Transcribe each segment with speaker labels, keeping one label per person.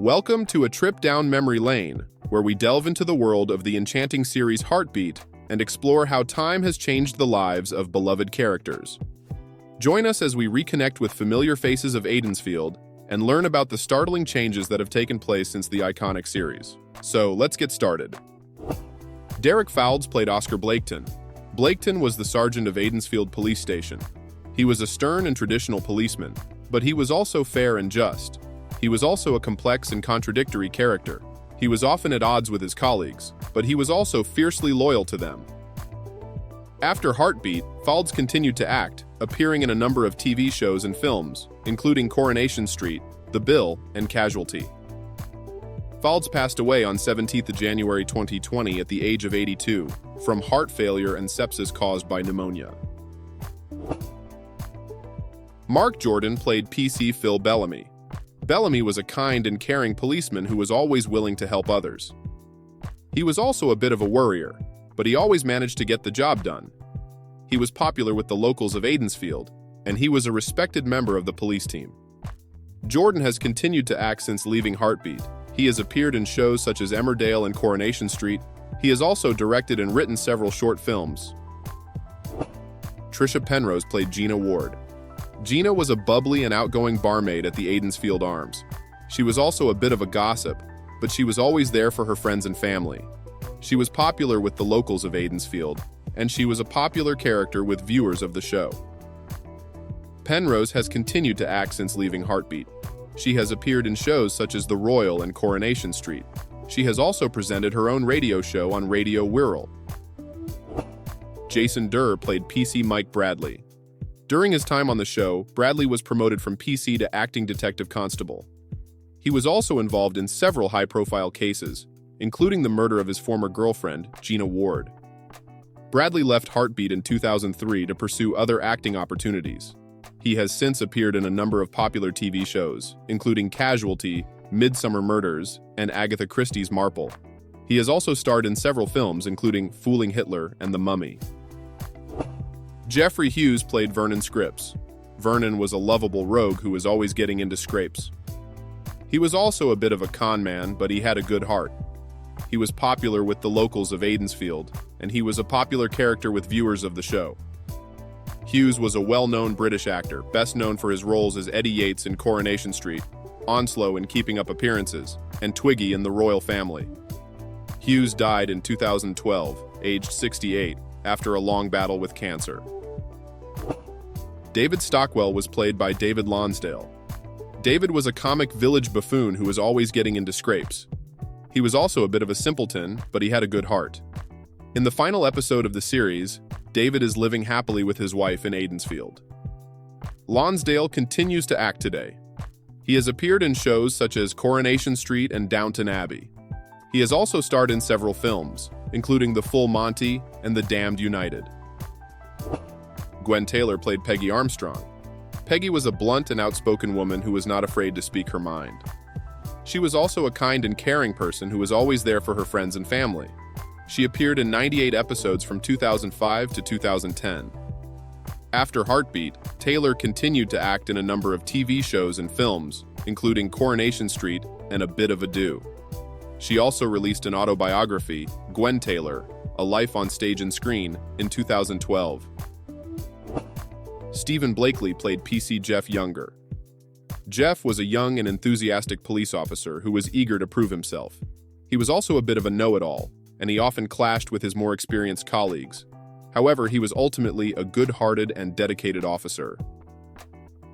Speaker 1: Welcome to a trip down memory lane, where we delve into the world of the enchanting series Heartbeat and explore how time has changed the lives of beloved characters. Join us as we reconnect with familiar faces of Aidensfield and learn about the startling changes that have taken place since the iconic series. So, let's get started. Derek Fowles played Oscar Blakeley. Blakeley was the sergeant of Aidensfield Police Station. He was a stern and traditional policeman, but he was also fair and just. He was also a complex and contradictory character. He was often at odds with his colleagues, but he was also fiercely loyal to them. After Heartbeat, Fowles continued to act, appearing in a number of TV shows and films, including Coronation Street, The Bill, and Casualty. Fowles passed away on 17th January 2020 at the age of 82, from heart failure and sepsis caused by pneumonia. Mark Jordan played PC Phil Bellamy. Bellamy was a kind and caring policeman who was always willing to help others. He was also a bit of a worrier, but he always managed to get the job done. He was popular with the locals of Aidensfield, and he was a respected member of the police team. Jordan has continued to act since leaving Heartbeat. He has appeared in shows such as Emmerdale and Coronation Street. He has also directed and written several short films. Trisha Penrose played Gina Ward. Gina was a bubbly and outgoing barmaid at the Aidensfield Arms. She was also a bit of a gossip, but she was always there for her friends and family. She was popular with the locals of Aidensfield, and she was a popular character with viewers of the show. Penrose has continued to act since leaving Heartbeat. She has appeared in shows such as The Royal and Coronation Street. She has also presented her own radio show on Radio Wirral. Jason Durr played PC Mike Bradley. During his time on the show, Bradley was promoted from PC to acting detective constable. He was also involved in several high-profile cases, including the murder of his former girlfriend, Gina Ward. Bradley left Heartbeat in 2003 to pursue other acting opportunities. He has since appeared in a number of popular TV shows, including Casualty, Midsummer Murders, and Agatha Christie's Marple. He has also starred in several films, including Fooling Hitler and The Mummy. Jeffrey Hughes played Vernon Scripps. Vernon was a lovable rogue who was always getting into scrapes. He was also a bit of a con man, but he had a good heart. He was popular with the locals of Aidensfield, and he was a popular character with viewers of the show. Hughes was a well-known British actor, best known for his roles as Eddie Yates in Coronation Street, Onslow in Keeping Up Appearances, and Twiggy in The Royal Family. Hughes died in 2012, aged 68, after a long battle with cancer. David Stockwell was played by David Lonsdale. David was a comic village buffoon who was always getting into scrapes. He was also a bit of a simpleton, but he had a good heart. In the final episode of the series, David is living happily with his wife in Aidensfield. Lonsdale continues to act today. He has appeared in shows such as Coronation Street and Downton Abbey. He has also starred in several films, including The Full Monty and The Damned United. Gwen Taylor played Peggy Armstrong. Peggy was a blunt and outspoken woman who was not afraid to speak her mind. She was also a kind and caring person who was always there for her friends and family. She appeared in 98 episodes from 2005 to 2010. After Heartbeat, Taylor continued to act in a number of TV shows and films, including Coronation Street and A Bit of Ado. She also released an autobiography, Gwen Taylor, A Life on Stage and Screen, in 2012. Stephen Blakeley played PC Jeff Younger. Jeff was a young and enthusiastic police officer who was eager to prove himself. He was also a bit of a know-it-all, and he often clashed with his more experienced colleagues. However, he was ultimately a good-hearted and dedicated officer.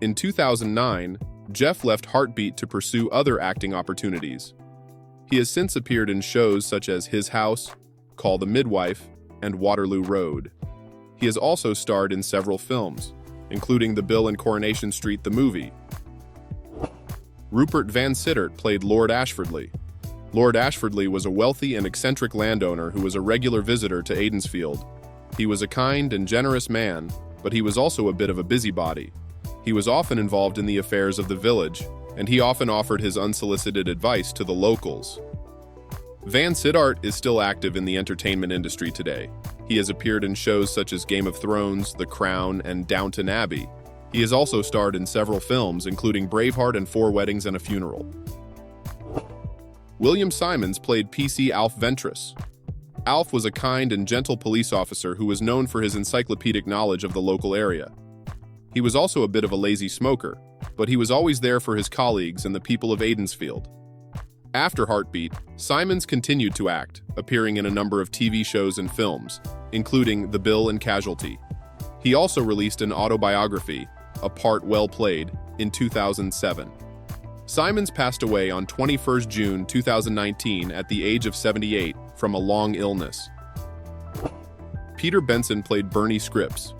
Speaker 1: In 2009, Jeff left Heartbeat to pursue other acting opportunities. He has since appeared in shows such as His House, Call the Midwife, and Waterloo Road. He has also starred in several films, including The Bill and Coronation Street the movie. Rupert Van Sidart played Lord Ashfordley. Lord Ashfordley was a wealthy and eccentric landowner who was a regular visitor to Aidensfield. He was a kind and generous man, but he was also a bit of a busybody. He was often involved in the affairs of the village, and he often offered his unsolicited advice to the locals. Van Sidart is still active in the entertainment industry today. He has appeared in shows such as Game of Thrones, The Crown, and Downton Abbey. He has also starred in several films, including Braveheart and 4 Weddings and a Funeral. William Simons played PC Alf Ventris. Alf was a kind and gentle police officer who was known for his encyclopedic knowledge of the local area. He was also a bit of a lazy smoker, but he was always there for his colleagues and the people of Aidensfield. After Heartbeat, Simons continued to act, appearing in a number of TV shows and films, including The Bill and Casualty. He also released an autobiography, A Part Well Played, in 2007. Simons passed away on 21 June 2019 at the age of 78 from a long illness. Peter Benson played Bernie Scripps.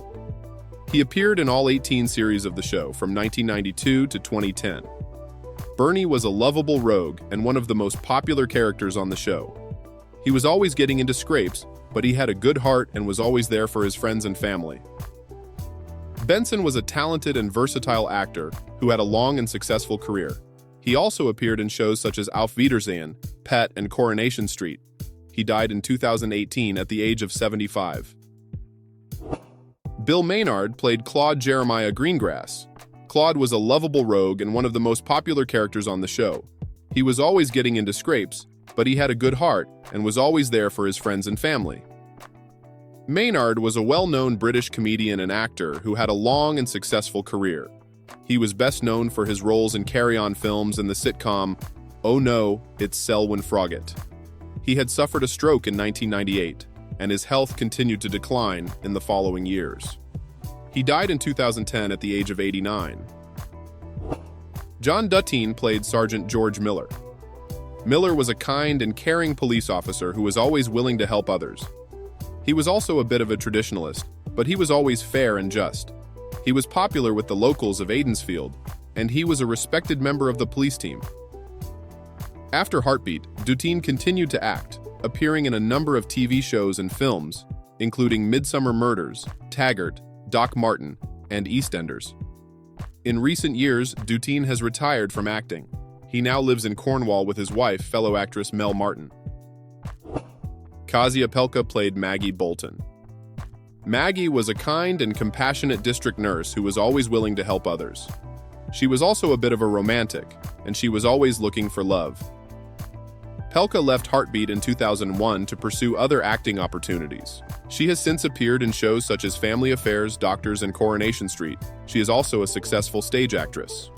Speaker 1: He appeared in all 18 series of the show from 1992 to 2010. Bernie was a lovable rogue and one of the most popular characters on the show. He was always getting into scrapes, but he had a good heart and was always there for his friends and family. Benson was a talented and versatile actor who had a long and successful career. He also appeared in shows such as Auf Wiedersehen, Pet, and Coronation Street. He died in 2018 at the age of 75. Bill Maynard played Claude Jeremiah Greengrass. Claude was a lovable rogue and one of the most popular characters on the show. He was always getting into scrapes, but he had a good heart and was always there for his friends and family. Maynard was a well-known British comedian and actor who had a long and successful career. He was best known for his roles in Carry-On films and the sitcom Oh No, It's Selwyn Froggatt. He had suffered a stroke in 1998, and his health continued to decline in the following years. He died in 2010 at the age of 89. John Dutin played Sergeant George Miller. Miller was a kind and caring police officer who was always willing to help others. He was also a bit of a traditionalist, but he was always fair and just. He was popular with the locals of Aidensfield, and he was a respected member of the police team. After Heartbeat, Dutin continued to act, appearing in a number of TV shows and films, including Midsummer Murders, Taggart, Doc Martin, and EastEnders. In recent years, Dutin has retired from acting. He now lives in Cornwall with his wife, fellow actress Mel Martin. Kasia Pelka played Maggie Bolton. Maggie was a kind and compassionate district nurse who was always willing to help others. She was also a bit of a romantic, and she was always looking for love. Pelka left Heartbeat in 2001 to pursue other acting opportunities. She has since appeared in shows such as Family Affairs, Doctors, and Coronation Street. She is also a successful stage actress.